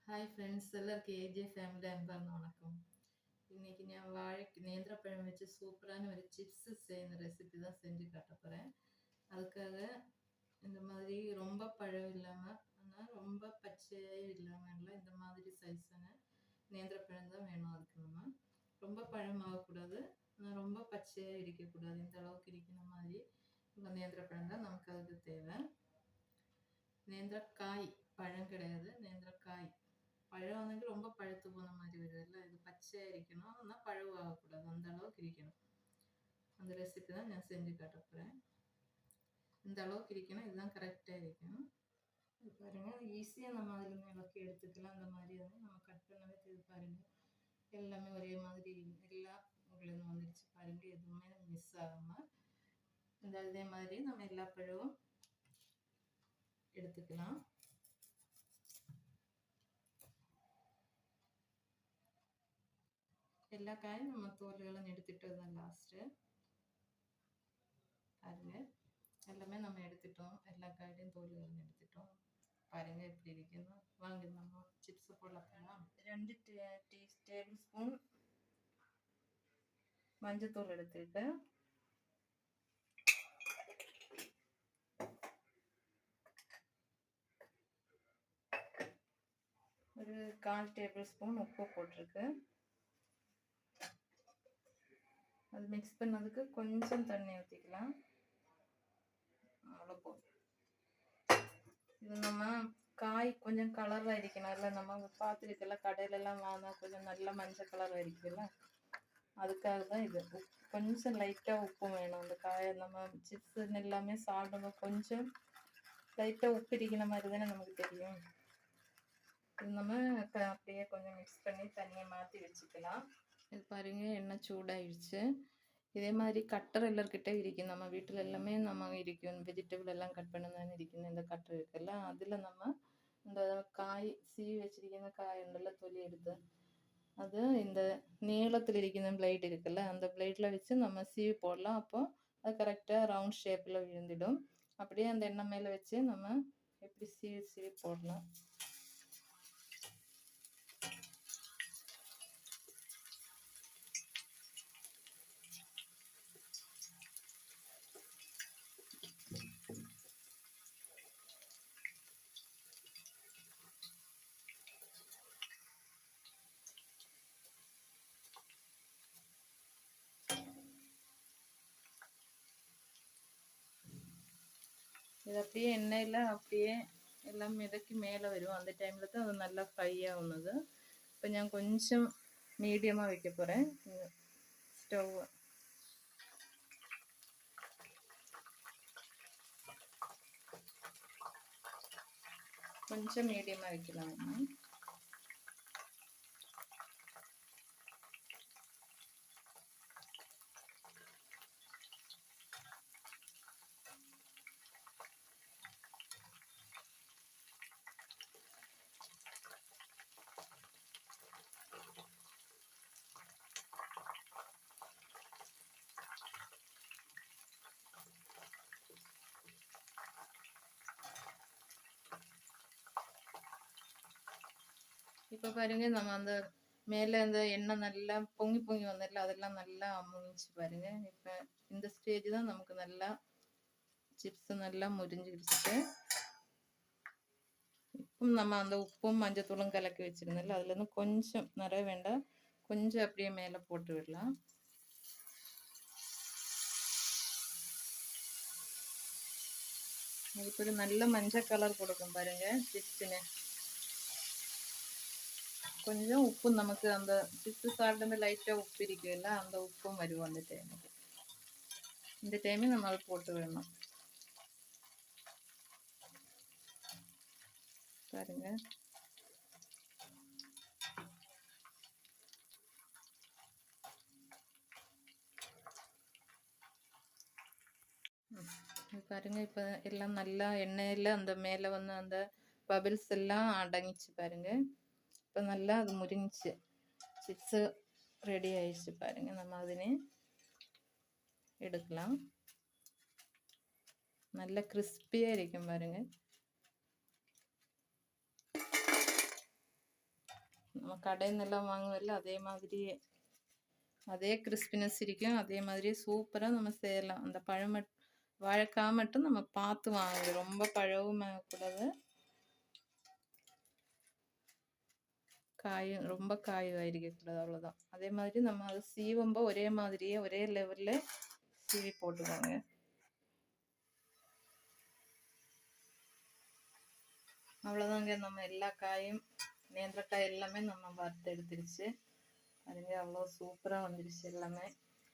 Hi friends, எல்லாருக்கும் AJ family அன்பான வணக்கம். இன்னைக்கு நான் நேந்திரப்பழம் வச்சு சூப்பரான ஒரு சிப்ஸ் செய்யுற ரெசிபி தான் செஞ்சு காட்ட போகிறேன். அதுக்காக இந்த மாதிரி ரொம்ப பழம் இல்லாமல், ஆனால் ரொம்ப பச்சையாக இல்லாமல் இந்த மாதிரி சைஸான நேந்திரப்பழம் தான் வேணும். அதுக்கு நம்ம ரொம்ப பழம் ஆகக்கூடாது, ஆனால் ரொம்ப பச்சையாக இருக்கக்கூடாது. இந்த அளவுக்கு இருக்கிற மாதிரி இப்போ நேந்திரப்பழம் தான் நமக்கு அதுக்கு தேவை. நேந்திரக்காய் பழம் கிடையாது, நேந்திரக்காய். பழம் வந்து ரொம்ப பழுத்து போன மாதிரி வருதுல்ல, இது பச்சையாக இருக்கணும், ஆனால் பழவு ஆகக்கூடாது, அந்த அளவுக்கு இருக்கணும். அந்த ரெசிபி தான் நான் செஞ்சு காட்ட போகிறேன். இந்த அளவுக்கு இருக்கணும், இதுதான் கரெக்டாக இருக்கணும். இது பாருங்கள், ஈஸியாக நம்ம அதில் அளவுக்கு எடுத்துக்கலாம். அந்த மாதிரி வந்து நம்ம கட் பண்ணவே இது பாருங்கள், எல்லாமே ஒரே மாதிரி எல்லாம் உங்களுக்கு வந்துடுச்சு பாருங்கள். எதுவுமே மிஸ் ஆகாமல் இதே மாதிரி நம்ம எல்லா பழமும் எடுத்துக்கலாம். எல்லா காயும் நம்ம தோல்களும் எடுத்துட்டது தான் லாஸ்ட்டு. பாருங்க, எல்லாமே நம்ம எடுத்துட்டோம். எல்லா காயோடையும் தோல்களும் எடுத்துட்டோம். பாருங்க எப்படி இருக்குன்னு. வாங்க நம்ம சிப்ஸ் போடலாம். 2 டேபிள் ஸ்பூன் மஞ்சத்தூள் எடுத்துருக்கேன். ஒரு 1/4 டேபிள் ஸ்பூன் உப்பு போட்டிருக்கு. அது மிக்ஸ் பண்ணதுக்கு கொஞ்சம் தண்ணி ஊற்றிக்கலாம். அவ்வளோ போதும். இது நம்ம காய் கொஞ்சம் கலராக இருக்கணும். இல்லை நம்ம பார்த்துருக்கல, கடையிலலாம் வாங்கினா கொஞ்சம் நல்ல மஞ்சள் கலராக இருக்குல்ல, அதுக்காக தான் இது. கொஞ்சம் லைட்டாக உப்பு வேணும். அந்த காயை நம்ம சிப்ஸ் எல்லாமே சாப்பிடும்போது கொஞ்சம் லைட்டாக உப்பு இருக்கிற மாதிரி தானே நமக்கு தெரியும். இது நம்ம அப்படியே கொஞ்சம் மிக்ஸ் பண்ணி தனியாக மாற்றி வச்சுக்கலாம். இது பாருங்க, எண்ணெய் சூடாயிடுச்சு. இதே மாதிரி கட்டர் எல்லார்கிட்ட இருக்கும். நம்ம வீட்டில் எல்லாமே நம்ம இருக்கும். வெஜிடபிள் எல்லாம் கட் பண்ண தானே இருக்கும். இந்த கட்டர் இருக்குல்ல, அதில் நம்ம இந்த காய் சீவி வச்சிருக்கிற காய் உண்டல்ல, தொலி எடுத்து அது இந்த நீளத்தில் இருக்கிற பிளேட் இருக்குல்ல, அந்த பிளேட்டில் வச்சு நம்ம சீவி போடலாம். அப்போ அது கரெக்டாக ரவுண்ட் ஷேப்பில் விழுந்துடும். அப்படியே அந்த எண்ணெய் மேலே வச்சு நம்ம எப்படி சீவி போடலாம். இது அப்படியே எண்ணெயில் அப்படியே எல்லாம் மிதக்கி மேலே வரும். அந்த டைமில் தான் அது நல்லா ஃப்ரை ஆகுனது. இப்போ நான் கொஞ்சம் மீடியமாக வைக்க போகிறேன் ஸ்டவ். கொஞ்சம் மீடியமாக வைக்கலாம். இப்போ பாருங்க, நம்ம அந்த மேலே அந்த எண்ணெய் நல்லா பொங்கி வந்ததில்ல, அதெல்லாம் நல்லா முறிஞ்சு பாருங்க. இப்போ இந்த ஸ்டேஜ் தான் நமக்கு நல்லா சிப்ஸ் நல்லா முறிஞ்சிடுச்சு. இப்போ நம்ம அந்த உப்பும் மஞ்சத்தூளும் கலக்கி வச்சிருந்தோம்ல, அதுலேருந்து கொஞ்சம் நிறைய வேண்டாம், கொஞ்சம் அப்படியே மேலே போட்டு விடலாம். அதுக்கு ஒரு நல்ல மஞ்சள் கலர் கொடுக்கும் பாருங்க சிப்ஸுன்னு. கொஞ்சம் உப்பு நமக்கு அந்த சிப்ஸ் சாப்பிட்டு லைட்டாக உப்பு இருக்குல்ல, அந்த உப்பும் வரும் அந்த டைமுக்கு. இந்த டைமே நம்ம அதை போட்டு விடணும். பாருங்க, பாருங்க. இப்போ எல்லாம் நல்லா எண்ணெயில் அந்த மேலே வந்து அந்த பபிள்ஸ் எல்லாம் அடங்கிச்சு பாருங்க. இப்போ நல்லா அது முறிஞ்சிச்சு, சிப்ஸு ரெடி ஆயிடுச்சு பாருங்க. நம்ம அதினே எடுக்கலாம். நல்ல கிறிஸ்பியாக இருக்கும் பாருங்க. நம்ம கடையில் நிலம் வாங்குவதில்ல அதே மாதிரி அதே கிறிஸ்பினஸ் இருக்கும். அதே மாதிரி சூப்பராக நம்ம செய்யலாம். அந்த வாழைக்காய் மட்டும் நம்ம பார்த்து வாங்குது, ரொம்ப பழவும் கூடாது, காயும் ரொம்ப காயும் இருக்கக்கூடாது, அவ்வளோதான். அதே மாதிரி நம்ம அதை சீவும்போது ஒரே மாதிரியே ஒரே லெவலில் சீவி போட்டுக்கோங்க. அவ்வளோதாங்க, நம்ம எல்லா காயும் நேந்திரக்காய் எல்லாமே நம்ம வறுத்து எடுத்துருச்சு. அதுங்க அவ்வளோ சூப்பராக வந்துடுச்சு எல்லாமே.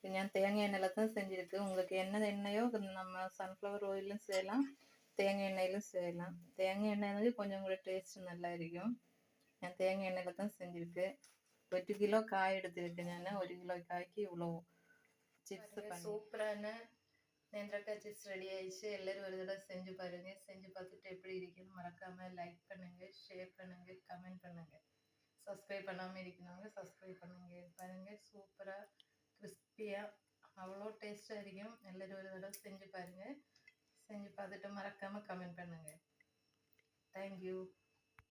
நான் தேங்காய் எண்ணெயில் தான் செஞ்சுருக்கு. உங்களுக்கு என்ன எண்ணெயோ நம்ம சன்ஃப்ளவர் ஆயிலும் செய்யலாம், தேங்காய் எண்ணெயிலும் செய்யலாம். தேங்காய் எண்ணெய் வந்து கொஞ்சம் கூட டேஸ்ட் நல்லா இருக்கும். நான் தேங்காய் எண்ணெயில் தான் செஞ்சுருக்கு. 1 கிலோ காய் எடுத்துருக்கேன் நான். 1 கிலோ காய்க்கு இவ்வளோ சிப்ஸ் பண்ணி சூப்பரான நேந்திரக்காய் சிப்ஸ் ரெடி ஆயிடுச்சு. எல்லோரும் ஒரு தடவை செஞ்சு பாருங்க. செஞ்சு பார்த்துட்டு எப்படி இருக்குன்னு மறக்காமல் லைக் பண்ணுங்கள், ஷேர் பண்ணுங்கள், கமெண்ட் பண்ணுங்கள். சப்ஸ்கிரைப் பண்ணாமல் இருக்கணுங்க சப்ஸ்கிரைப் பண்ணுங்க. பாருங்கள், சூப்பராக கிறிஸ்பியாக அவ்வளோ டேஸ்ட்டாக இருக்கும். எல்லோரும் ஒரு தடவை செஞ்சு பாருங்கள். செஞ்சு பார்த்துட்டு மறக்காமல் கமெண்ட் பண்ணுங்கள். தேங்க்யூ.